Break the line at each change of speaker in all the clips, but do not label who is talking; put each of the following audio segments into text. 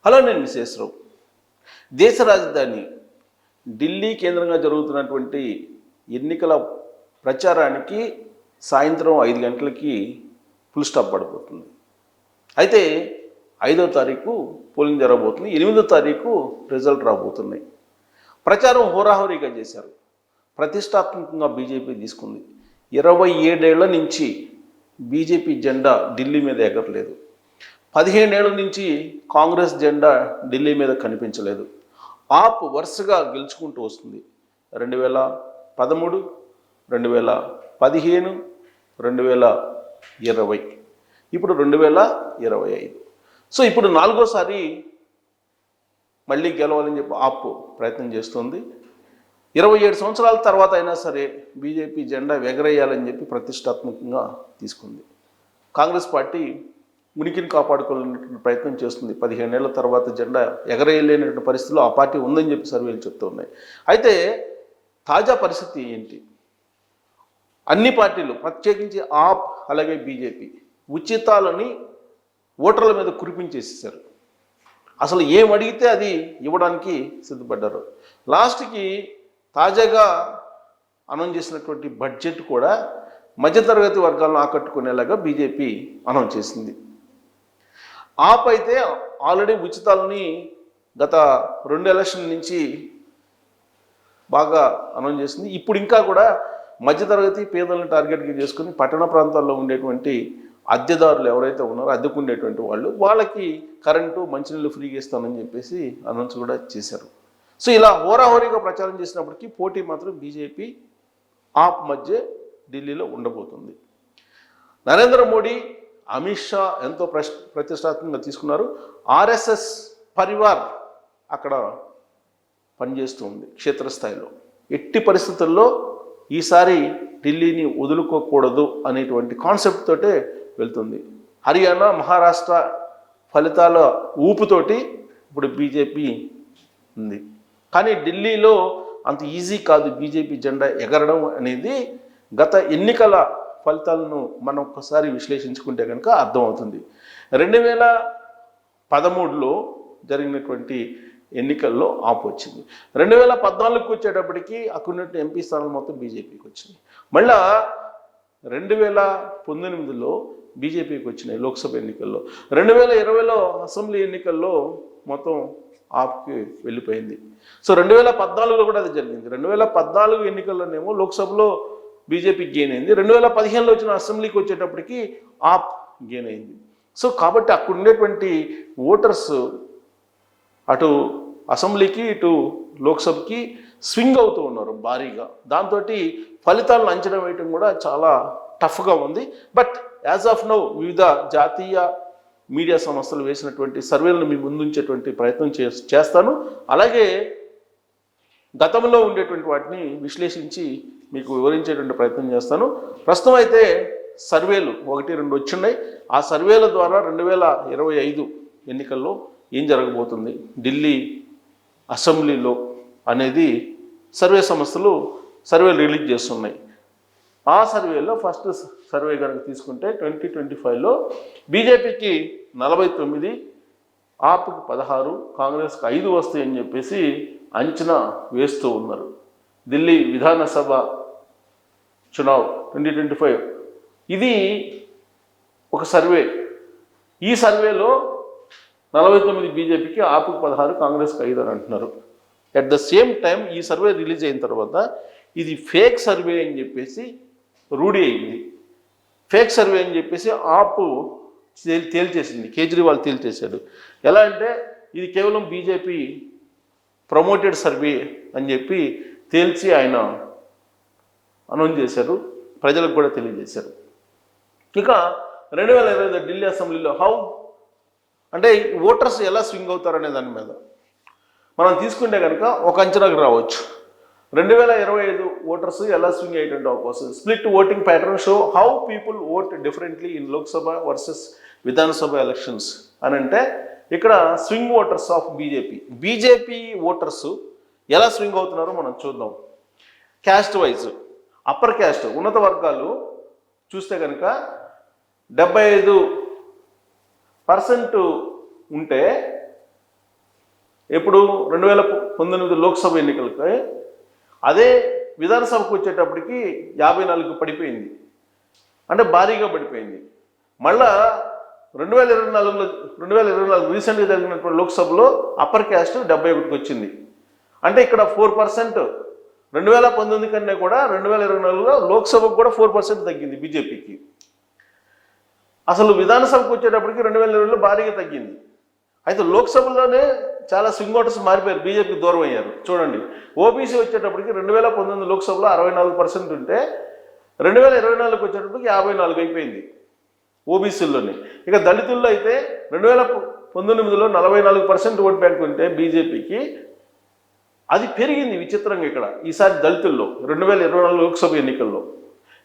Hello, నేను విశ్వేశ్వరరావు. దేశ రాజధాని ఢిల్లీ కేంద్రంగా జరుగుతున్నటువంటి ఎన్నికల ప్రచారానికి సాయంత్రం 5 గంటలకి ఫుల్ స్టాప్ పడిపోతుంది. అయితే 5వ తారీఖు పోలింగ్ జరగబోతుంది, 8వ తారీఖు రిజల్ట్ రాబోతున్నాయి. ప్రచారం హోరాహోరీగా చేశారు. ప్రతిష్టాత్మకంగా బీజేపీ తీసుకుంది. 27 ఏళ్ల నుంచి బీజేపీ జెండా ఢిల్లీ మీద ఎగరలేదు. 15 ఏళ్ల నుంచి కాంగ్రెస్ జెండా ఢిల్లీ మీద కనిపించలేదు. ఆప్ వరుసగా గెలుచుకుంటూ వస్తుంది. 2013, 2015, 2020, ఇప్పుడు 2025. సో ఇప్పుడు 4వసారి మళ్ళీ గెలవాలని చెప్పి ఆప్ ప్రయత్నం చేస్తుంది. 27 సంవత్సరాల తర్వాత అయినా సరే బీజేపీ జెండా ఎగరేయాలని చెప్పి ప్రతిష్టాత్మకంగా తీసుకుంది. కాంగ్రెస్ పార్టీ ఉనికిని కాపాడుకోవాలనేటువంటి ప్రయత్నం చేస్తుంది. 15 ఏళ్ల తర్వాత జెండా ఎగరేయలేనటువంటి పరిస్థితుల్లో ఆ పార్టీ ఉందని చెప్పి సర్వేలు చెప్తూ ఉన్నాయి. అయితే తాజా పరిస్థితి ఏంటి? అన్ని పార్టీలు, ప్రత్యేకించి ఆప్ అలాగే బీజేపీ, ఉచితాలని ఓటర్ల మీద కురిపించేసేసారు. అసలు ఏం అడిగితే అది ఇవ్వడానికి సిద్ధపడ్డారు. లాస్ట్కి తాజాగా అనౌన్స్ చేసినటువంటి బడ్జెట్ కూడా మధ్యతరగతి వర్గాలను ఆకట్టుకునేలాగా బీజేపీ అనౌన్స్ చేసింది. ఆప్ అయితే ఆల్రెడీ ఉచితాలని గత 2 ఎలక్షన్ నుంచి బాగా అనౌన్స్ చేసింది. ఇప్పుడు ఇంకా కూడా మధ్యతరగతి పేదలను టార్గెట్గా చేసుకుని పట్టణ ప్రాంతాల్లో ఉండేటువంటి అద్దెదారులు ఎవరైతే ఉన్నారో, అద్దెకుండేటువంటి వాళ్ళకి కరెంటు, మంచినీళ్ళు ఫ్రీగా ఇస్తానని చెప్పేసి అనౌన్స్ కూడా చేశారు. సో ఇలా హోరాహోరీగా ప్రచారం చేసినప్పటికీ పోటీ మాత్రం బీజేపీ ఆప్ మధ్య ఢిల్లీలో ఉండబోతుంది. నరేంద్ర మోడీ, అమిత్ షా ఎంతో ప్రతిష్టాత్మకంగా తీసుకున్నారు. ఆర్ఎస్ఎస్ పరివార్ అక్కడ పనిచేస్తూ ఉంది క్షేత్రస్థాయిలో. ఎట్టి పరిస్థితుల్లో ఈసారి ఢిల్లీని వదులుకోకూడదు అనేటువంటి కాన్సెప్ట్ తోటే వెళ్తుంది. హర్యానా, మహారాష్ట్ర ఫలితాల ఊపుతోటి ఇప్పుడు బీజేపీ ఉంది. కానీ ఢిల్లీలో అంత ఈజీ కాదు బీజేపీ జెండా ఎగరడం అనేది. గత ఎన్నికల ఫలితాలను మనం ఒక్కసారి విశ్లేషించుకుంటే కనుక అర్థమవుతుంది. 2013లో జరిగినటువంటి ఎన్నికల్లో ఆప్ వచ్చింది. 2014కి వచ్చేటప్పటికి అక్కడున్నట్టు ఎంపీ స్థానాలు మొత్తం బీజేపీకి వచ్చినాయి. మళ్ళా 2019లో బీజేపీకి వచ్చినాయి లోక్సభ ఎన్నికల్లో. 2020లో అసెంబ్లీ ఎన్నికల్లో మొత్తం ఆప్కి వెళ్ళిపోయింది. సో 2014లో కూడా అది జరిగింది. 2014 ఎన్నికల్లోనేమో లోక్సభలో బీజేపీ గెయిన్ అయింది. 2015లో వచ్చిన అసెంబ్లీకి వచ్చేటప్పటికి ఆప్ గెయిన్ అయింది. సో కాబట్టి అక్కడ ఉండేటువంటి ఓటర్స్ అటు అసెంబ్లీకి ఇటు లోక్సభకి స్వింగ్ అవుతూ ఉన్నారు భారీగా. దాంతో ఫలితాలను అంచనా వేయటం కూడా చాలా టఫ్గా ఉంది. బట్ యాజ్ ఆఫ్ నౌ వివిధ జాతీయ మీడియా సంస్థలు వేసినటువంటి సర్వేలను మీ ముందుంచేటువంటి ప్రయత్నం చేస్తాను. అలాగే గతంలో ఉండేటువంటి వాటిని విశ్లేషించి మీకు వివరించేటువంటి ప్రయత్నం చేస్తాను. ప్రస్తుతం అయితే సర్వేలు 1-2 వచ్చిన్నాయి. ఆ సర్వేల ద్వారా 2025 ఎన్నికల్లో ఏం జరగబోతుంది ఢిల్లీ అసెంబ్లీలో అనేది సర్వే సంస్థలు సర్వేలు రిలీజ్ చేస్తున్నాయి. ఆ సర్వేలో ఫస్ట్ సర్వే కనుక తీసుకుంటే 2025లో బీజేపీకి 49, ఆప్కి 16, కాంగ్రెస్కి 5 వస్తాయని చెప్పేసి అంచనా వేస్తూ ఉన్నారు. ఢిల్లీ విధానసభ చునావ్ 2025 ఇది ఒక సర్వే. ఈ సర్వేలో 49 బీజేపీకి, ఆప్కి 16, కాంగ్రెస్కి 5 అని అంటున్నారు. అట్ ద సేమ్ టైం ఈ సర్వే రిలీజ్ అయిన తర్వాత ఇది ఫేక్ సర్వే అని చెప్పేసి రూఢి అయింది. ఫేక్ సర్వే అని చెప్పేసి ఆప్ తేల్చేసింది, కేజ్రీవాల్ తేల్చేశాడు. ఎలా అంటే ఇది కేవలం బీజేపీ ప్రమోటెడ్ సర్వే అని చెప్పి తేల్చి ఆయన అనౌన్స్ చేశారు, ప్రజలకు కూడా తెలియజేశారు. ఇక 2025 ఢిల్లీ అసెంబ్లీలో అంటే ఓటర్స్ ఎలా స్వింగ్ అవుతారనే దాని మీద మనం తీసుకుంటే కనుక ఒక అంచనాకు రావచ్చు. 2025 ఓటర్స్ ఎలా స్వింగ్ అయ్యేటువంటి అవకాశం. Split voting pattern show how people vote differently in Lok Sabha versus Vidhan Sabha elections అని అంటే ఇక్కడ swing voters of BJP voters ఎలా స్వింగ్ అవుతున్నారో మనం చూద్దాం. క్యాస్ట్ వైజ్ అప్పర్ క్యాస్ట్ ఉన్నత వర్గాలు చూస్తే కనుక 75% ఉంటే ఎప్పుడు 2019 లోక్సభ ఎన్నికలకి. అదే విధానసభకు వచ్చేటప్పటికి 54 పడిపోయింది, అంటే భారీగా పడిపోయింది. మళ్ళా 2024 రీసెంట్గా జరిగినటువంటి లోక్సభలో అప్పర్ క్యాస్ట్ 71కి వచ్చింది. అంటే ఇక్కడ 4%, 2019 కన్నా కూడా 2024లో లోక్సభకు కూడా 4% తగ్గింది బీజేపీకి. అసలు విధానసభకు వచ్చేటప్పటికి 2020లో భారీగా తగ్గింది. అయితే లోక్సభలోనే చాలా స్వింగ్ ఓటర్స్ మారిపోయారు, బీజేపీకి దూరం అయ్యారు. చూడండి, ఓబీసీ వచ్చేటప్పటికి 2019 లోక్సభలో 64% ఉంటే 2024కి వచ్చేటప్పటికి 54 అయిపోయింది ఓబీసీల్లోనే. ఇక దళితుల్లో అయితే 2019లో 44% ఓట్ బ్యాంక్ ఉంటే బీజేపీకి అది పెరిగింది విచిత్రంగా ఇక్కడ ఈసారి దళితుల్లో 2024 లోక్సభ ఎన్నికల్లో.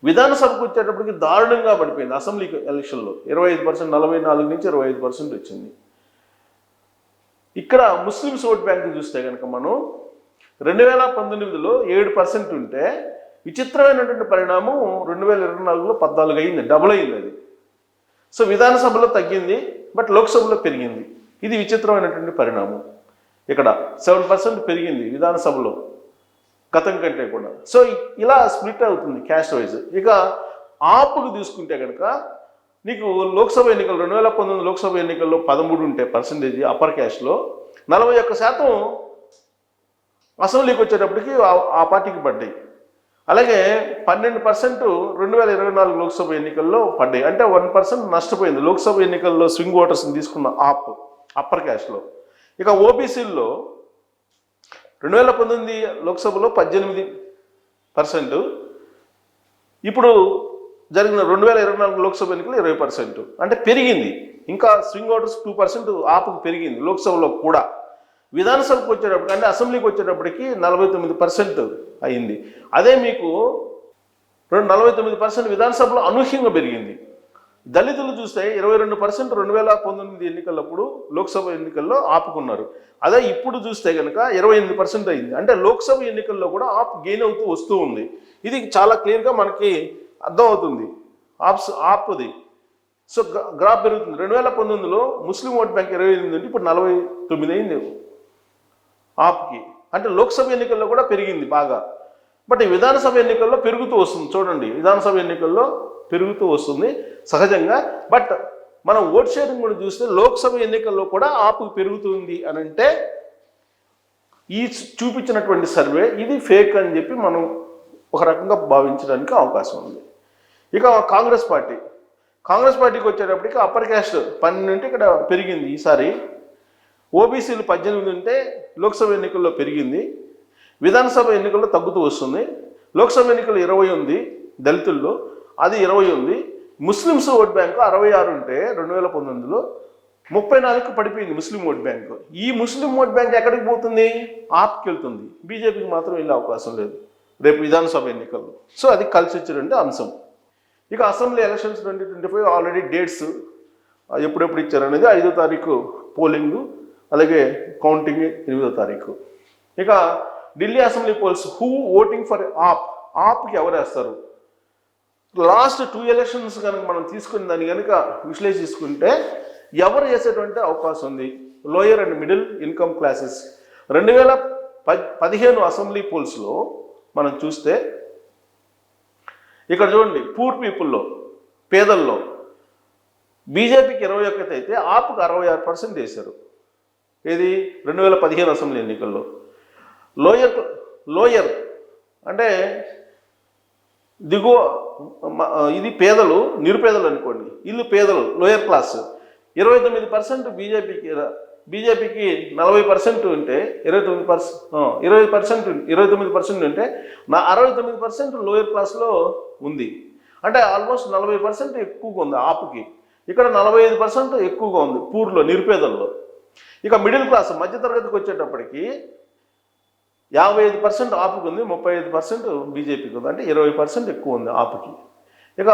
విధానసభకు వచ్చేటప్పటికి దారుణంగా పడిపోయింది. అసెంబ్లీ ఎలక్షన్లో 25%, 44 నుంచి 25% వచ్చింది. ఇక్కడ ముస్లిమ్స్ ఓట్ బ్యాంక్ చూస్తే కనుక మనం 2019లో 7% ఉంటే విచిత్రమైనటువంటి పరిణామం 2024లో 14 అయింది, డబుల్ అయింది అది. సో విధానసభలో తగ్గింది, బట్ లోక్సభలో పెరిగింది. ఇది విచిత్రమైనటువంటి పరిణామం. ఇక్కడ 7% పెరిగింది విధానసభలో గతం కంటే కూడా. సో ఇలా స్ప్లిట్ అవుతుంది క్యాస్ట్ వైజ్. ఇక ఆపుకు తీసుకుంటే కనుక నీకు లోక్సభ ఎన్నికలు 2019 లోక్సభ ఎన్నికల్లో 13 ఉంటే పర్సంటేజ్ అప్పర్ క్యాస్ట్లో, 41% అసెంబ్లీకి వచ్చేటప్పటికి ఆ పార్టీకి పడ్డాయి. అలాగే 12% 2024 లోక్సభ ఎన్నికల్లో పడ్డాయి. అంటే 1% నష్టపోయింది లోక్సభ ఎన్నికల్లో స్వింగ్ ఓటర్స్ని తీసుకున్న అప్పర్ క్యాస్ట్లో. ఇక ఓబీసీల్లో 2019 లోక్సభలో 18%, ఇప్పుడు జరిగిన 2024 లోక్సభ ఎన్నికలు 20%, అంటే పెరిగింది. ఇంకా స్వింగ్ ఓటర్స్ 2% ఆపుకు పెరిగింది లోక్సభలో కూడా. విధానసభకు వచ్చేటప్పటికి, అంటే అసెంబ్లీకి వచ్చేటప్పటికి 49% అయింది. అదే మీకు 49% విధానసభలో అనూహ్యంగా పెరిగింది. దళితులు చూస్తే 22% 2019 ఎన్నికలప్పుడు లోక్సభ ఎన్నికల్లో ఆపుకున్నారు. అదే ఇప్పుడు చూస్తే కనుక 28% అయింది. అంటే లోక్సభ ఎన్నికల్లో కూడా ఆప్ గెయిన్ అవుతూ వస్తూ ఉంది. ఇది చాలా క్లియర్గా మనకి అర్థమవుతుంది ఆప్ది. సో గ్రాఫ్ పెరుగుతుంది. 2019లో ముస్లిం ఓట్ బ్యాంక్ 28 ఉంటే ఇప్పుడు 49 అయింది ఆప్కి. అంటే లోక్సభ ఎన్నికల్లో కూడా పెరిగింది బాగా. బట్ ఈ విధానసభ ఎన్నికల్లో పెరుగుతూ వస్తుంది. చూడండి, విధానసభ ఎన్నికల్లో పెరుగుతూ వస్తుంది సహజంగా. బట్ మనం ఓట్ షేరింగ్ కూడా చూస్తే లోక్సభ ఎన్నికల్లో కూడా ఆపుకు పెరుగుతుంది అని అంటే ఈ చూపించినటువంటి సర్వే ఇది ఫేక్ అని చెప్పి మనం ఒక రకంగా భావించడానికి అవకాశం ఉంది. ఇక కాంగ్రెస్ పార్టీకి వచ్చేటప్పటికి అప్పర్ క్యాస్ట్ 12 ఉంటే ఇక్కడ పెరిగింది ఈసారి. ఓబీసీలు 18 ఉంటే లోక్సభ ఎన్నికల్లో పెరిగింది. విధానసభ ఎన్నికల్లో తగ్గుతూ వస్తుంది. లోక్సభ ఎన్నికలు 20 ఉంది దళితుల్లో, అది 20 ఉంది. ముస్లిమ్స్ ఓట్ బ్యాంకు 66 ఉంటే 2019లో 34కి పడిపోయింది ముస్లిం ఓట్ బ్యాంకు. ఈ ముస్లిం ఓట్ బ్యాంక్ ఎక్కడికి పోతుంది? ఆప్కి వెళ్తుంది. బీజేపీకి మాత్రం వెళ్ళే అవకాశం లేదు రేపు విధానసభ ఎన్నికల్లో. సో అది కలిసి వచ్చినటువంటి అంశం. ఇక అసెంబ్లీ ఎలక్షన్స్ 2025 ఆల్రెడీ డేట్స్ ఎప్పుడెప్పుడు ఇచ్చారనేది 5వ తారీఖు పోలింగు, అలాగే కౌంటింగ్ 8వ తారీఖు. ఇక Delhi assembly polls, who voting for ఆప్కి ఎవరు వేస్తారు? లాస్ట్ 2 ఎలక్షన్స్ కనుక మనం తీసుకుని దాన్ని కనుక విశ్లేషించుకుంటే ఎవరు చేసేటువంటి అవకాశం ఉంది? Lower and middle income classes. 2015 assembly పోల్స్లో మనం చూస్తే ఇక్కడ చూడండి, పూర్ పీపుల్లో, పేదల్లో బీజేపీకి 21 అయితే ఆప్కి 66% వేశారు. ఏది 2015 అసెంబ్లీ ఎన్నికల్లో. లోయర్ అంటే దిగువ, ఇది పేదలు, నిరుపేదలు అనుకోండి, వీళ్ళు పేదలు, లోయర్ క్లాస్. 29% బీజేపీకి 40% ఉంటే 29% ఉంటే 69% లోయర్ క్లాస్లో ఉంది. అంటే ఆల్మోస్ట్ 40% ఎక్కువగా ఉంది ఆప్కి. ఇక్కడ 45% ఎక్కువగా ఉంది పూర్లో, నిరుపేదల్లో. ఇక మిడిల్ క్లాస్, మధ్యతరగతికి వచ్చేటప్పటికి 55% ఆపుకి ఉంది, 35% బీజేపీకి ఉంది. అంటే 20% ఎక్కువ ఉంది ఆపుకి. ఇక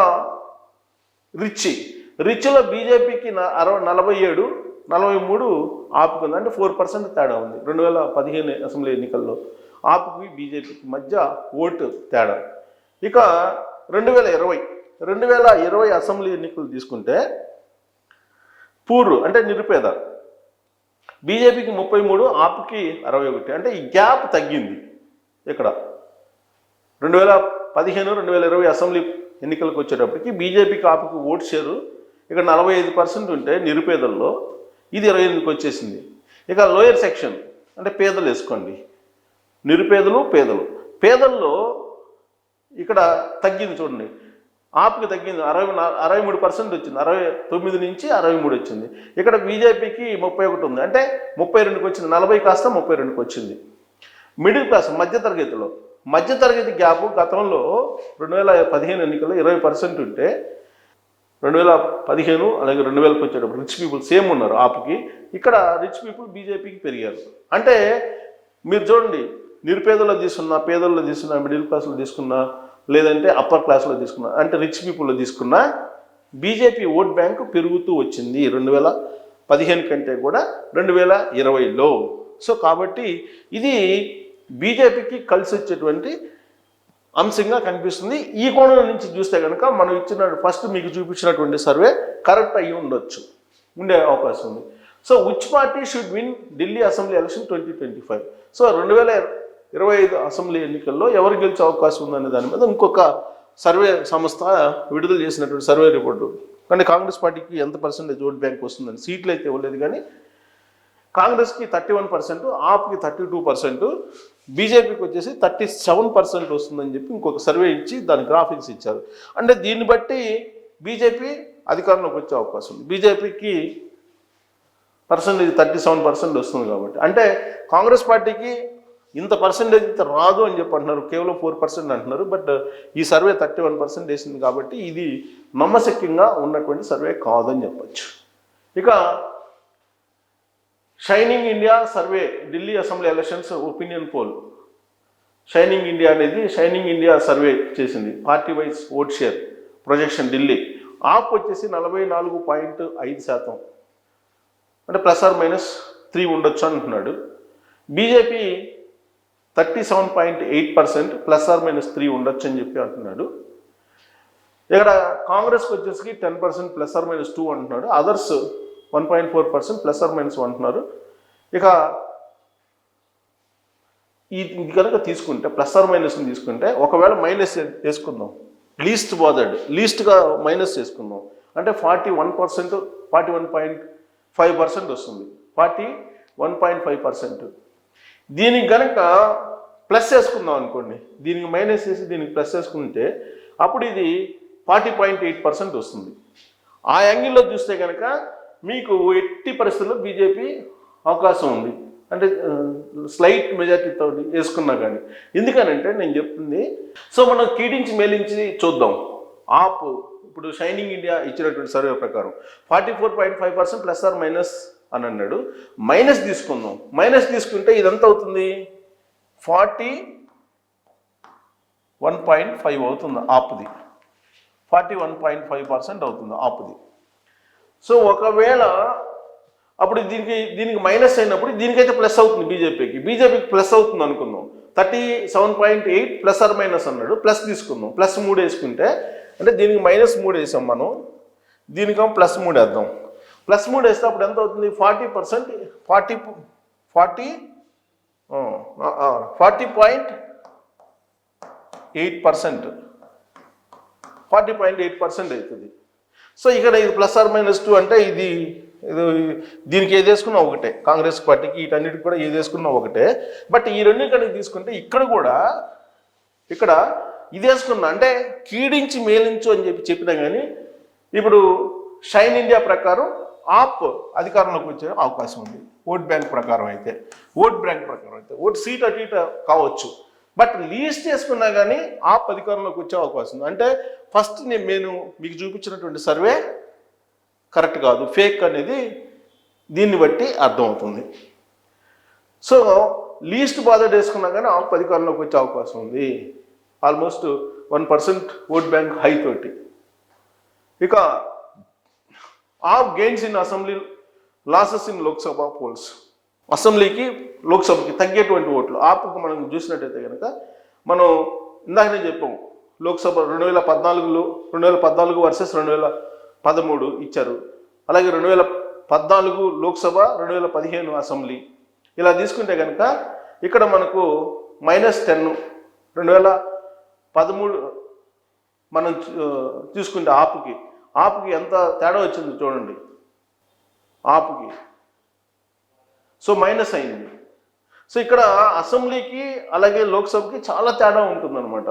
రిచ్లో బీజేపీకి 47, 43 ఆపుకి ఉంది. అంటే 4% తేడా ఉంది 2015 అసెంబ్లీ ఎన్నికల్లో ఆపుకి బీజేపీకి మధ్య ఓటు తేడా. ఇక 2020 అసెంబ్లీ ఎన్నికలు తీసుకుంటే పూర్ అంటే నిరుపేద, బీజేపీకి 33, ఆప్కి 61. అంటే ఈ గ్యాప్ తగ్గింది. ఇక్కడ 2015, 2020 అసెంబ్లీ ఎన్నికలకు వచ్చేటప్పటికి బీజేపీకి ఆప్కి ఓటు షేరు ఇక్కడ 45% ఉంటే నిరుపేదల్లో ఇది 28కి వచ్చేసింది. ఇక లోయర్ సెక్షన్ అంటే పేదలు వేసుకోండి, నిరుపేదలు పేదల్లో ఇక్కడ తగ్గింది చూడండి. ఆప్కి తగ్గింది, 63% వచ్చింది, 69 నుంచి 63 వచ్చింది. ఇక్కడ బీజేపీకి 31 ఉంది, అంటే 32కి వచ్చింది, 40 కాస్త 32కి వచ్చింది. మిడిల్ క్లాస్ మధ్యతరగతి గ్యాప్ గతంలో 2015 ఎన్నికల్లో 20% ఉంటే 2015 అలాగే 2000కి వచ్చేటప్పుడు రిచ్ పీపుల్ సేమ్ ఉన్నారు ఆప్కి. ఇక్కడ రిచ్ పీపుల్ బీజేపీకి పెరిగారు. అంటే మీరు చూడండి, నిరుపేదల్లో తీసుకున్నా, పేదల్లో తీసుకున్నా, మిడిల్ క్లాస్లో తీసుకున్నా, లేదంటే అప్పర్ క్లాస్లో తీసుకున్నా, అంటే రిచ్ పీపుల్లో తీసుకున్నా బీజేపీ ఓట్ బ్యాంకు పెరుగుతూ వచ్చింది 2015 కంటే కూడా 2020లో. సో కాబట్టి ఇది బీజేపీకి కలిసి వచ్చేటువంటి అంశంగా కనిపిస్తుంది. ఈ కోణం నుంచి చూస్తే కనుక మనం ఫస్ట్ మీకు చూపించినటువంటి సర్వే కరెక్ట్ అయ్యి ఉండే అవకాశం ఉంది. So which party should win Delhi assembly election 2025? So 2025 assembly ఎన్నికల్లో ఎవరు గెలిచే అవకాశం ఉందనే దాని మీద ఇంకొక సర్వే సంస్థ విడుదల చేసినటువంటి సర్వే రిపోర్టు. కానీ కాంగ్రెస్ పార్టీకి ఎంత పర్సెంటేజ్ ఓట్ బ్యాంక్ వస్తుందని సీట్లు అయితే ఇవ్వలేదు, కానీ కాంగ్రెస్కి 31%, ఆప్కి 32%, బీజేపీకి వచ్చేసి 37% వస్తుందని చెప్పి ఇంకొక సర్వే ఇచ్చి దాని గ్రాఫిక్స్ ఇచ్చారు. అంటే దీన్ని బట్టి బీజేపీ అధికారంలోకి వచ్చే అవకాశం ఉంది. బీజేపీకి పర్సెంటేజ్ 37% వస్తుంది కాబట్టి, అంటే కాంగ్రెస్ పార్టీకి ఇంత పర్సెంటేజ్ రాదు అని చెప్పి అంటున్నారు, కేవలం 4% అంటున్నారు. బట్ ఈ సర్వే 31% వేసింది కాబట్టి ఇది నమ్మశక్యంగా ఉన్నటువంటి సర్వే కాదని చెప్పచ్చు. ఇక shining India survey Delhi assembly elections opinion poll. Shining India survey చేసింది party wise vote share projection Delhi. AAP వచ్చేసి 44.5%, అంటే ±3 ఉండొచ్చు అంటున్నాడు. బీజేపీ 37.8%, ±3 ఉండొచ్చు అని చెప్పి అంటున్నాడు. ఇక్కడ కాంగ్రెస్కి వచ్చేసి 10% ±2 అంటున్నాడు. అదర్స్ 1.4% ±1 అంటున్నారు. ఇక ఇది కనుక తీసుకుంటే ± తీసుకుంటే, ఒకవేళ మైనస్ వేసుకుందాం, లీస్ట్గా మైనస్ చేసుకుందాం, అంటే 41%, 41.5% వస్తుంది, 41.5%. దీనికి కనుక ప్లస్ వేసుకుందాం అనుకోండి, దీనికి మైనస్ చేసి దీనికి ప్లస్ వేసుకుంటే అప్పుడు ఇది 40.8% వస్తుంది. ఆ యాంగిల్లో చూస్తే కనుక మీకు ఎట్టి పరిస్థితుల్లో బీజేపీ అవకాశం ఉంది, అంటే స్లైట్ మెజార్టీతో వేసుకున్నా కానీ. ఎందుకనంటే నేను చెప్తుంది, సో మనం కీడించి మేలించి చూద్దాం. ఆప్ ఇప్పుడు షైనింగ్ ఇండియా ఇచ్చినటువంటి సర్వే ప్రకారం 44.5% ± అని అన్నాడు. మైనస్ తీసుకుందాం, మైనస్ తీసుకుంటే ఇదంతా అవుతుంది 41.5 అవుతుంది ఆప్ది, 41.5% అవుతుంది ఆప్ది. సో ఒకవేళ అప్పుడు దీనికి మైనస్ అయినప్పుడు దీనికైతే ప్లస్ అవుతుంది, బీజేపీకి ప్లస్ అవుతుంది అనుకుందాం. 37.8 ± అన్నాడు, ప్లస్ తీసుకుందాం, +3 వేసుకుంటే, అంటే దీనికి -3 వేసాం మనం, దీనికేమో +3 వేద్దాం. +3 వేస్తే అప్పుడు ఎంత అవుతుంది 40%, 40.8% అవుతుంది. సో ఇక్కడ ఇది ±2 అంటే ఇది దీనికి ఏది వేసుకున్నా ఒకటే, కాంగ్రెస్ పార్టీకి వీటన్నిటికి కూడా ఏది వేసుకున్నా ఒకటే. బట్ ఈ రెండు కనుక తీసుకుంటే ఇక్కడ ఇది వేసుకున్నా, అంటే కీడించి మేలించు అని చెప్పినా కానీ ఇప్పుడు షైన్ ఇండియా ప్రకారం ఆప్ అధికారంలోకి వచ్చే అవకాశం ఉంది. ఓట్ బ్యాంక్ ప్రకారం అయితే ఓట్ సీట్ అటు ఇటు కావచ్చు, బట్ లీస్ట్ చేసుకున్నా కానీ ఆప్ అధికారంలోకి వచ్చే అవకాశం ఉంది. అంటే ఫస్ట్ నేను మీకు చూపించినటువంటి సర్వే కరెక్ట్ కాదు, ఫేక్ అనేది దీన్ని బట్టి అర్థమవుతుంది. సో లీస్ట్ బాధ వేసుకున్నా కానీ ఆప్ అధికారంలోకి వచ్చే అవకాశం ఉంది, ఆల్మోస్ట్ 1% ఓట్ బ్యాంక్ హై తోటి. ఇక AAP gains in assembly, losses in Lok Sabha polls. లోక్సభకి తగ్గేటువంటి ఓట్లు ఆప్కు మనం చూసినట్టయితే కనుక, మనం ఇందాకనే చెప్పాము, లోక్సభ 2014 వర్సెస్ 2013 ఇచ్చారు. అలాగే 2014 లోక్సభ, 2015 అసెంబ్లీ ఇలా తీసుకుంటే కనుక ఇక్కడ మనకు -10, 2013 మనం తీసుకుంటే ఆపుకి ఎంత తేడా వచ్చింది చూడండి. ఆపుకి సో మైనస్ అయింది. సో ఇక్కడ అసెంబ్లీకి అలాగే లోక్సభకి చాలా తేడా ఉంటుందన్నమాట.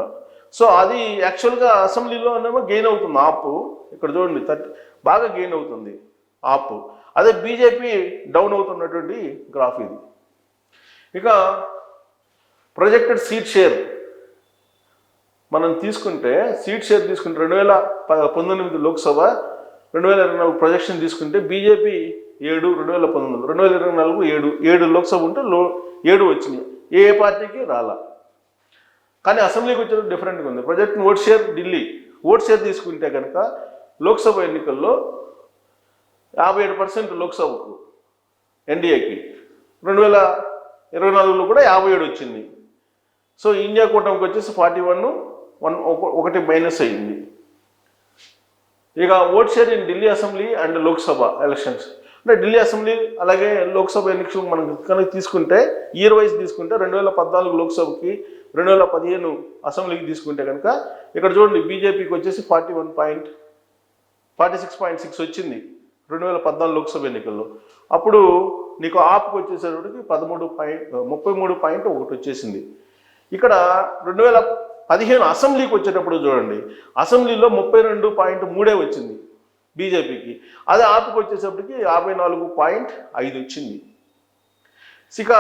సో అది యాక్చువల్గా అసెంబ్లీలో ఏమో గెయిన్ అవుతుంది ఆపు. ఇక్కడ చూడండి బాగా గెయిన్ అవుతుంది ఆపు. అదే బీజేపీ డౌన్ అవుతున్నటువంటి గ్రాఫ్ ఇది. ఇక ప్రొజెక్టెడ్ సీట్ షేర్ మనం తీసుకుంటే 2019 లోక్సభ, 2024 ప్రొజెక్షన్ తీసుకుంటే బీజేపీ 7, 2019, 2024 7 లోక్సభ ఉంటే 7 వచ్చినాయి. ఏ పార్టీకి రాలా. కానీ అసెంబ్లీకి వచ్చేది డిఫరెంట్గా ఉంది. Project vote share Delhi vote share తీసుకుంటే కనుక లోక్సభ ఎన్నికల్లో 57% లోక్సభకు ఎన్డీఏకి, 2024లో కూడా 57 వచ్చింది. సో ఇండియా కూటమికి వచ్చేసి 41, 1 మైనస్ అయ్యింది. ఇక vote share in Delhi assembly and Lok Sabha elections అంటే ఢిల్లీ అసెంబ్లీ అలాగే లోక్సభ ఎన్నికలు మనం కనుక తీసుకుంటే ఇయర్ వైజ్ తీసుకుంటే 2014 లోక్సభకి, 2015 అసెంబ్లీకి తీసుకుంటే కనుక ఇక్కడ చూడండి బీజేపీకి వచ్చేసి 46.6 వచ్చింది 2014 లోక్సభ ఎన్నికల్లో. అప్పుడు నీకు ఆప్కి వచ్చేసరికి 33.1 వచ్చేసింది. ఇక్కడ 2015 అసెంబ్లీకి వచ్చేటప్పుడు చూడండి అసెంబ్లీలో 32.3 వచ్చింది బీజేపీకి. అదే ఆప్కి వచ్చేటప్పటికి 54.5 వచ్చింది. ఇక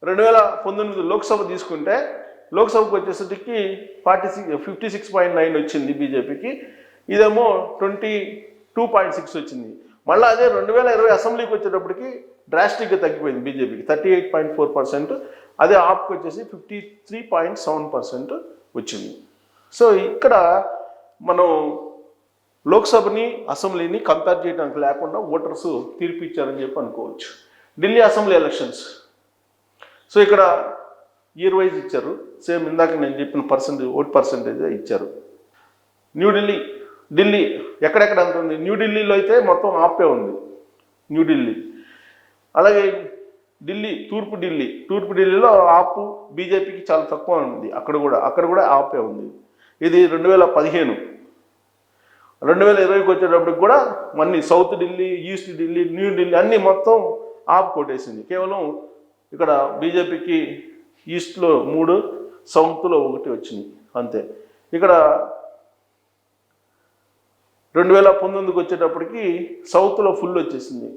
2019 లోక్సభ తీసుకుంటే లోక్సభకు వచ్చేసరికి 56.9 వచ్చింది బీజేపీకి. ఇదేమో 22.6 వచ్చింది. మళ్ళీ అదే 2020 అసెంబ్లీకి వచ్చేటప్పటికి డ్రాస్టిక్గా తగ్గిపోయింది బీజేపీకి 38.4%. అదే ఆప్కి వచ్చేసి 53.7% వచ్చింది. సో ఇక్కడ మనం లోక్సభని అసెంబ్లీని కంపేర్ చేయడానికి లేకుండా ఓటర్స్ తీర్పు ఇచ్చారని చెప్పి అనుకోవచ్చు. ఢిల్లీ అసెంబ్లీ ఎలక్షన్స్ సో ఇక్కడ ఇయర్ వైజ్ ఇచ్చారు. సేమ్ ఇందాక నేను చెప్పిన ఓట్ పర్సంటేజ్ ఇచ్చారు. ఢిల్లీ ఎక్కడెక్కడ అంత ఉంది. న్యూఢిల్లీలో అయితే మొత్తం ఆపే ఉంది న్యూఢిల్లీ. అలాగే తూర్పు ఢిల్లీలో ఆపు బీజేపీకి చాలా తక్కువ ఉంది. అక్కడ కూడా ఆపే ఉంది. ఇది 2015. 2020కి వచ్చేటప్పటికి కూడా మళ్ళీ south Delhi, east Delhi, new Delhi అన్నీ మొత్తం ఆపు కొట్టేసింది. కేవలం ఇక్కడ బీజేపీకి ఈస్ట్లో 3, సౌత్లో 1 వచ్చింది అంతే. ఇక్కడ 2019కి వచ్చేటప్పటికి సౌత్లో ఫుల్ వచ్చేసింది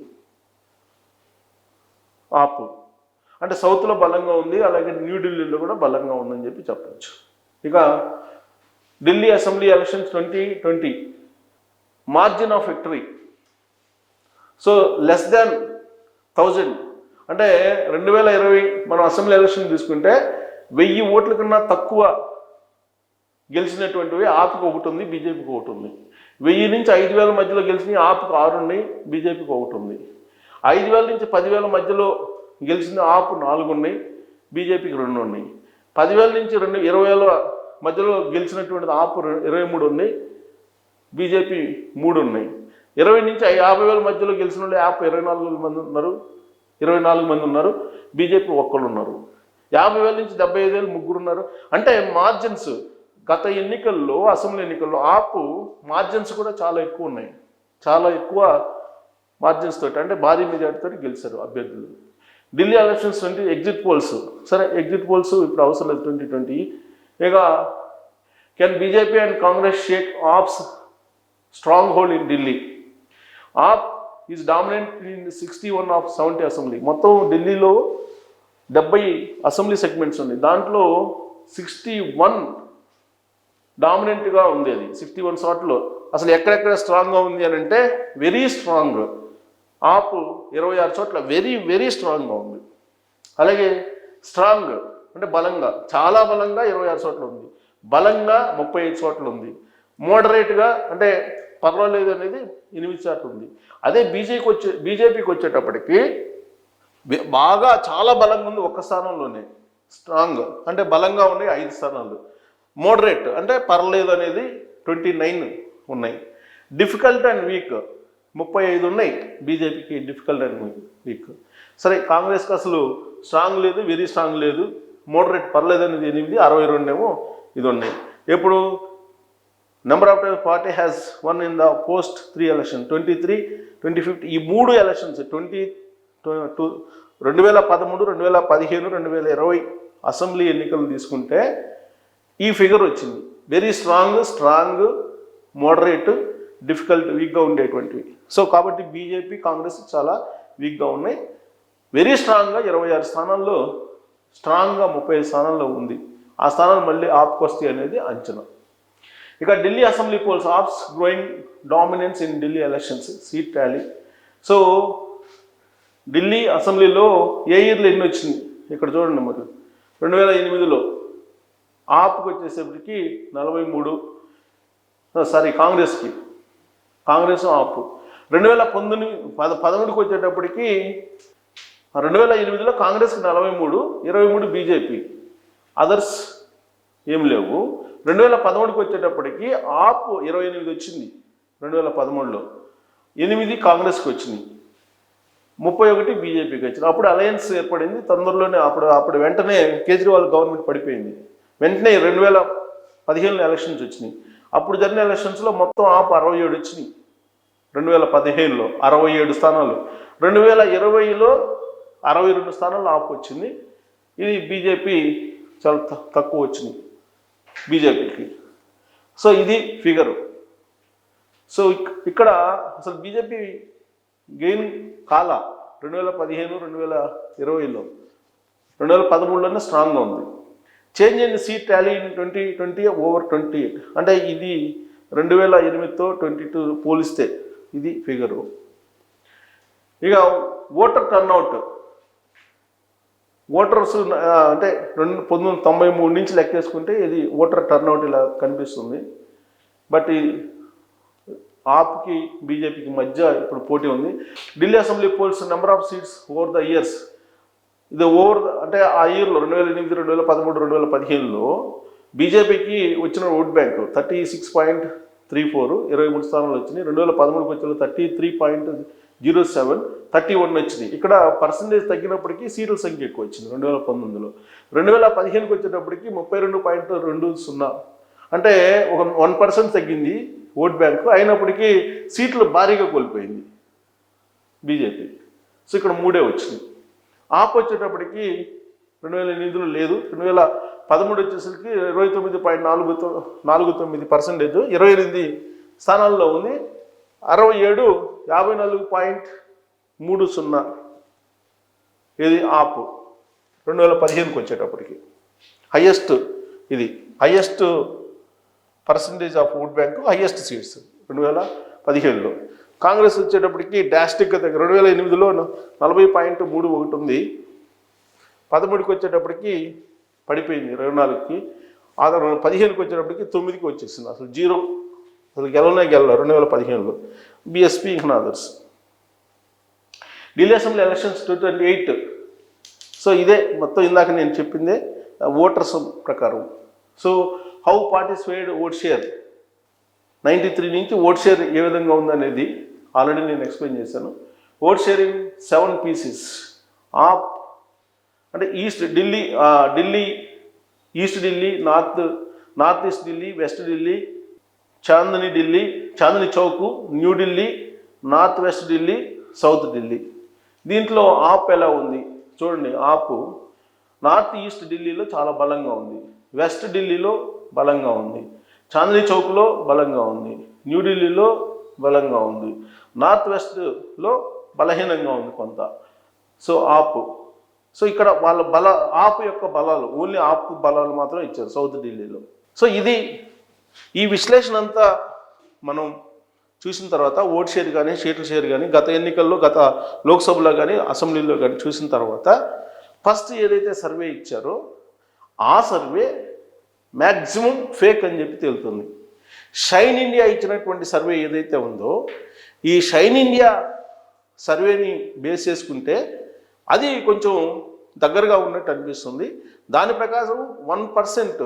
ఆపు. అంటే సౌత్లో బలంగా ఉంది, అలాగే న్యూఢిల్లీలో కూడా బలంగా ఉందని చెప్పి చెప్పచ్చు. ఇక Delhi assembly elections 2020 margin of victory so less than 1000. అంటే 2020 మనం అసెంబ్లీ ఎలక్షన్ తీసుకుంటే 1000 ఓట్ల కన్నా తక్కువ గెలిచినటువంటివి ఆపుకు 1 ఉంది, బీజేపీకి 1 ఉంది. 1000 నుంచి 5000 మధ్యలో గెలిచినవి ఆపుకు 6 ఉన్నాయి, బీజేపీకి 1 ఉంది. 5000 నుంచి 10,000 మధ్యలో గెలిచిన ఆపు 4 ఉన్నాయి, బీజేపీకి 2 ఉన్నాయి. 10,000 నుంచి 20,000 మధ్యలో గెలిచినటువంటిది ఆపు 23 ఉన్నాయి, బీజేపీ 3 ఉన్నాయి. 20 నుంచి 50,000 మధ్యలో గెలిచిన వాళ్ళు ఆపు 24 మంది ఉన్నారు, బీజేపీ 1 ఉన్నారు. 50,000 నుంచి 75,000 3 ఉన్నారు. అంటే మార్జిన్స్ గత ఎన్నికల్లో అసెంబ్లీ ఎన్నికల్లో ఆపు మార్జిన్స్ కూడా చాలా ఎక్కువ ఉన్నాయి. చాలా ఎక్కువ మార్జిన్స్ తోటి అంటే భారీ మెజార్టీతో గెలిచారు అభ్యర్థులు. ఢిల్లీ ఎలక్షన్స్ ఎగ్జిట్ పోల్స్ సరే ఎగ్జిట్ పోల్స్ ఇప్పుడు అవసరం లేదు 2020. ఇక can BJP and Congress shake AAP's stronghold in Delhi. AAP is dominant in 61 of 70 assembly. మొత్తం ఢిల్లీలో 70 అసెంబ్లీ సెగ్మెంట్స్ ఉన్నాయి. దాంట్లో 61 డామినెంట్గా ఉంది. అది 61 చోట్ల అసలు ఎక్కడెక్కడ స్ట్రాంగ్గా ఉంది అని అంటే వెరీ స్ట్రాంగ్. ఆపు 26 చోట్ల వెరీ స్ట్రాంగ్గా ఉంది. అలాగే స్ట్రాంగ్ అంటే బలంగా, చాలా బలంగా 26 చోట్ల ఉంది. బలంగా 35 చోట్ల ఉంది. మోడరేట్గా అంటే పర్వాలేదు అనేది 8 చోట్ల ఉంది. అదే బీజేపీకి వచ్చేటప్పటికి బాగా చాలా బలంగా ఉంది 1 స్థానంలోనే. స్ట్రాంగ్ అంటే బలంగా ఉన్నాయి 5 స్థానాలు. మోడరేట్ అంటే పర్లేదు అనేది 29 ఉన్నాయి. డిఫికల్ట్ అండ్ వీక్ 35 ఉన్నాయి బీజేపీకి డిఫికల్ట్ అని వీక్. సరే కాంగ్రెస్కి అసలు స్ట్రాంగ్ లేదు, వెరీ స్ట్రాంగ్ లేదు, మోడరేట్ పర్లేదు అనేది 8, 62 ఏమో ఇది ఉన్నాయి. ఎప్పుడు number of party has one in the post 3 election 23, 2015 ఈ 3 ఎలక్షన్స్ 2013, 2015, 2020 అసెంబ్లీ ఎన్నికలు తీసుకుంటే ఈ ఫిగర్ వచ్చింది. వెరీ స్ట్రాంగ్, మోడరేట్, డిఫికల్ట్, వీక్గా ఉండేటువంటివి. సో కాబట్టి బీజేపీ కాంగ్రెస్ చాలా వీక్గా ఉన్నాయి. వెరీ స్ట్రాంగ్గా 26 స్థానాల్లో, స్ట్రాంగ్గా 35 స్థానాల్లో ఉంది. ఆ స్థానాలు మళ్ళీ ఆప్కి వస్తాయి అనేది అంచనా. ఇక Delhi assembly polls, AAP's growing dominance in Delhi elections, seat tally. So Delhi అసెంబ్లీలో ఏ ఇయర్లో ఎన్ని వచ్చింది ఇక్కడ చూడండి. మరి 2008లో ఆప్కి వచ్చేసేపటికి 43, సారీ కాంగ్రెస్ ఆప్. 2011 వచ్చేటప్పటికి 2008లో కాంగ్రెస్కి 43, 23 బీజేపీ, అదర్స్ ఏం లేవు. 2013 వచ్చేటప్పటికి ఆప్ 28 వచ్చింది 2013లో, 8 కాంగ్రెస్కి వచ్చింది, 31 బీజేపీకి వచ్చింది. అప్పుడు అలయన్స్ ఏర్పడింది తొందరలోనే. అప్పుడు వెంటనే కేజ్రీవాల్ గవర్నమెంట్ పడిపోయింది. వెంటనే 2015లో ఎలక్షన్స్ వచ్చినాయి. అప్పుడు జరిగిన ఎలక్షన్స్లో మొత్తం ఆప్ 67 వచ్చినాయి. 2015లో 67 స్థానాలు, 2020లో 62 స్థానాలు ఆప్ వచ్చింది. ఇది బీజేపీ చాలా తక్కువ వచ్చింది బీజేపీకి. సో ఇది ఫిగరు. సో ఇక్కడ అసలు బీజేపీ గెయిన్ కాల 2015, 2020లో, 2013లోనే స్ట్రాంగ్గా ఉంది. Change in seat Tally in 2020 over 28, అంటే ఇది 2008తో 22 పోలిస్తే ఇది ఫిగరు. ఇక ఓటర్ టర్న్అవుట్, ఓటర్స్ అంటే 1993 నుంచి లెక్కేసుకుంటే ఇది ఓటర్ టర్న్అవుట్ ఇలా కనిపిస్తుంది. బట్ ఆప్కి బీజేపీకి మధ్య ఇప్పుడు పోటీ ఉంది. Delhi assembly poles number of seats over the years, ఇది అంటే ఆ ఇయర్లో 2008, 2013, 2015లో బీజేపీకి వచ్చిన ఓట్ బ్యాంక్ 36.34, 23 స్థానాలు వచ్చినాయి. 2013కి వచ్చిన 33.07, 31 వచ్చినాయి. ఇక్కడ పర్సంటేజ్ తగ్గినప్పటికీ సీట్ల సంఖ్య ఎక్కువ వచ్చింది 2019లో. 2015కి వచ్చేటప్పటికి 32.20, అంటే ఒక 1% తగ్గింది ఓట్ బ్యాంకు. అయినప్పటికీ సీట్లు భారీగా కోల్పోయింది బీజేపీ. సో ఇక్కడ 3 వచ్చినాయి. ఆప్ వచ్చేటప్పటికి 2008లో లేదు, 2013 వచ్చేసరికి 29.49%, 28 స్థానాల్లో ఉంది. 67, 54.30 ఇది ఆప్ 2015కి వచ్చేటప్పటికి. Highest percentage of vote bank, highest seats 2015లో. కాంగ్రెస్ వచ్చేటప్పటికి డాస్టిక్గా దగ్గర 2008లో 40.31 ఉంది, 13కి వచ్చేటప్పటికి పడిపోయింది 24కి. 15కి వచ్చేటప్పటికి 9కి వచ్చేసింది. అసలు 0, అసలు గెలవలే 2015లో బీఎస్పీ ఇంకా others. Delhi assembly elections 2028. So ఇదే మొత్తం ఇందాక నేను చెప్పిందే ఓటర్స్ ప్రకారం. So how participate vote share 93 నుంచి ఓట్ షేర్ ఏ విధంగా ఉందనేది ఆల్రెడీ నేను ఎక్స్ప్లెయిన్ చేశాను. Vote sharing 7 pieces. ఆప్ అంటే east Delhi, east Delhi, north east Delhi, west Delhi, Chandni Chowk, new Delhi, north west Delhi, south Delhi. దీంట్లో ఆప్ ఎలా ఉంది చూడండి. ఆప్ నార్త్ ఈస్ట్ ఢిల్లీలో చాలా బలంగా ఉంది, వెస్ట్ ఢిల్లీలో బలంగా ఉంది, చాందనీ చౌక్లో బలంగా ఉంది, న్యూ ఢిల్లీలో బలంగా ఉంది, నార్త్ వెస్ట్లో బలహీనంగా ఉంది కొంత. సో ఆప్, సో ఇక్కడ వాళ్ళ ఆప్ యొక్క బలాలు, ఓన్లీ ఆప్ బలాలు మాత్రం ఇచ్చారు సౌత్ ఢిల్లీలో. సో ఇది ఈ విశ్లేషణ అంతా మనం చూసిన తర్వాత ఓట్ షేర్ కానీ సీట్ల షేర్ కానీ గత ఎన్నికల్లో, గత లోక్సభలో కానీ అసెంబ్లీలో కానీ చూసిన తర్వాత ఫస్ట్ ఏదైతే సర్వే ఇచ్చారో ఆ సర్వే మ్యాక్సిమం ఫేక్ అని చెప్పి తేలుతుంది. షైన్ ఇండియా ఇచ్చినటువంటి సర్వే ఏదైతే ఉందో ఈ షైన్ ఇండియా సర్వేని బేస్ చేసుకుంటే అది కొంచెం దగ్గరగా ఉన్నట్టు అనిపిస్తుంది. దాని ప్రకారం 1%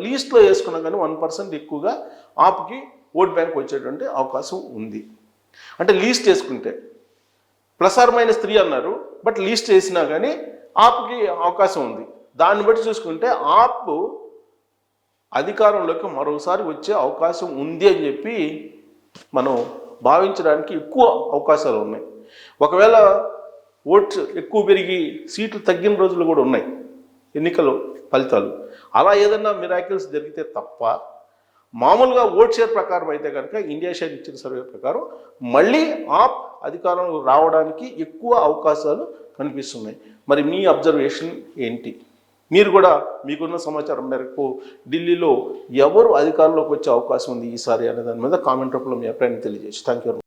లీస్ట్లో వేసుకున్నా కానీ 1% ఎక్కువగా ఆప్కి ఓట్ బ్యాంక్ వచ్చేటువంటి అవకాశం ఉంది. అంటే లీస్ట్ చేసుకుంటే +−3 అన్నారు, బట్ లీస్ట్ చేసినా కానీ ఆప్కి అవకాశం ఉంది. దాన్ని బట్టి చూసుకుంటే ఆప్ అధికారంలోకి మరోసారి వచ్చే అవకాశం ఉంది అని చెప్పి మనం భావించడానికి ఎక్కువ అవకాశాలు ఉన్నాయి. ఒకవేళ ఓట్స్ ఎక్కువ పెరిగి సీట్లు తగ్గిన రోజులు కూడా ఉన్నాయి ఎన్నికల ఫలితాలు. అలా ఏదన్నా మిరాకిల్స్ జరిగితే తప్ప మామూలుగా ఓట్ షేర్ ప్రకారం అయితే కనుక ఇండియా షేర్ ఇచ్చిన సర్వే ప్రకారం మళ్ళీ ఆప్ అధికారంలో రావడానికి ఎక్కువ అవకాశాలు కనిపిస్తున్నాయి. మరి మీ అబ్జర్వేషన్ ఏంటి? మీరు కూడా మీకున్న సమాచారం మేరకు ఢిల్లీలో ఎవరు అధికారంలోకి వచ్చే అవకాశం ఉంది ఈసారి అనే దాని మీద కామెంట్ రూపంలో మీ అభిప్రాయాన్ని తెలియజేసి థ్యాంక్ యూ.